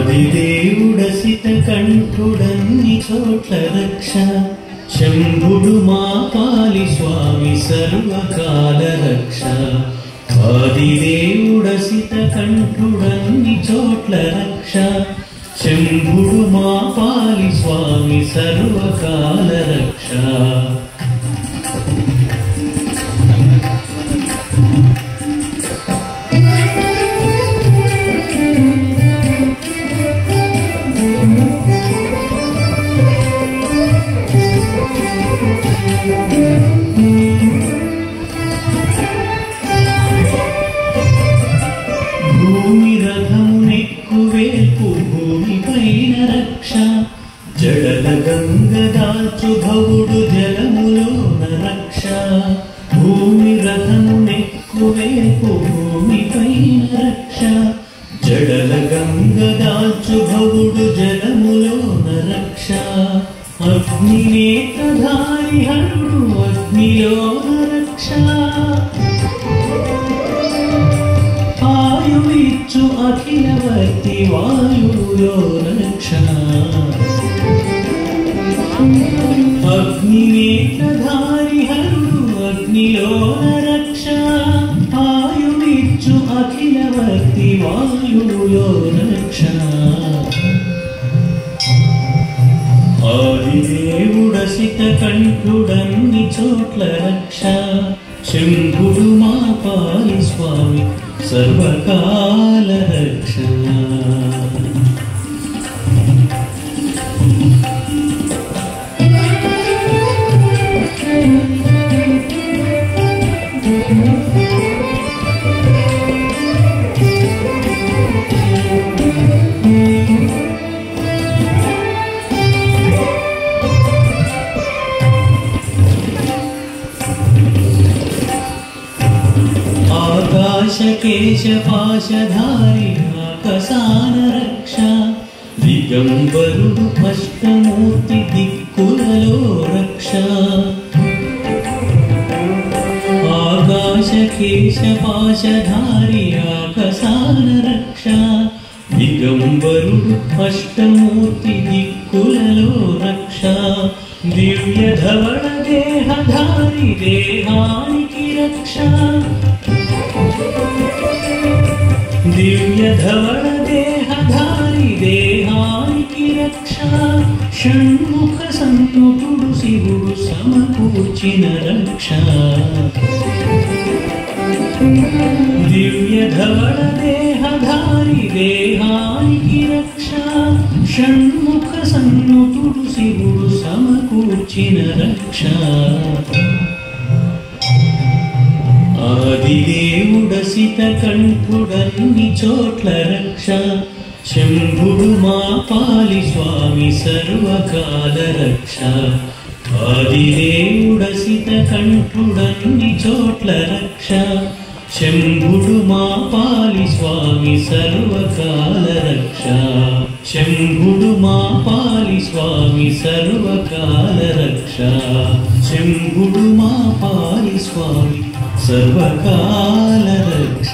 ఆదిదేవుడసిత కంఠుడన్ని చోట్ల రక్ష శంభుడు మా పాలి స్వామి సర్వకాల రక్ష ఆదిదేవుడసిత కంఠుడన్ని చోట్ల రక్ష శంభుడు మా పాలి స్వామి సర్వకాల రక్ష భూమి రథమునెక్కువేల్పు భూమిపైన రక్ష జడల గంగదాచు భవుడు జలములోన రక్ష భూమి రథమునెక్కువేల్పు భూమిపైన రక్ష జడల గంగదాచు భవుడు జలములోన రక్ష అగ్నినేత్రధారి హరుడు అగ్నిలోన రక్ష ఆయువిచ్చు అఖిలవర్తి వాయులో రక్ష అగ్నినేత్రధారి హరుడు అగ్నిలోన రక్ష ఆయువిచ్చు అఖిలవర్తి వాయులో రక్ష ఆదిదేవుడసిత కంఠుడన్ని చోట్ల రక్ష శంభుడు మా పాలి స్వామి సర్వకాల రక్ష ఆకాశకేశపాశధారి ఆకసాన రక్ష దిగంబరుడు అష్టమూర్తి దిక్కులలో రక్ష ఆకాశకేశపాశధారి ఆకసాన రక్ష దిగంబరుడు అష్టమూర్తి దిక్కులలో రక్ష దివ్య ధవళ దేహధారి దేహానికి రక్ష దివ్య ధవళ దేహధారి దేహానికి రక్ష షణ్ముఖ సన్ముఖుడు శివుడు సమకూర్చిన రక్ష దివ్య ధవళ దేహధారి దేహానికి రక్ష షణ్ముఖ సన్ముఖుడు శివుడు సమకూర్చిన రక్ష ఆదిదేవుడసిత కంఠుడన్ని చోట్ల రక్ష శంభుడు మా పాలి స్వామి సర్వకాల రక్ష ఆదిదేవుడసిత కంఠుడన్ని చోట్ల రక్ష శంభుడు మా పాలి స్వామి సర్వకాల రక్ష శంభుడు మా పాలి స్వామి సర్వకాల రక్ష శంభుడు మా పాలి స్వామి సర్వకాల రక్ష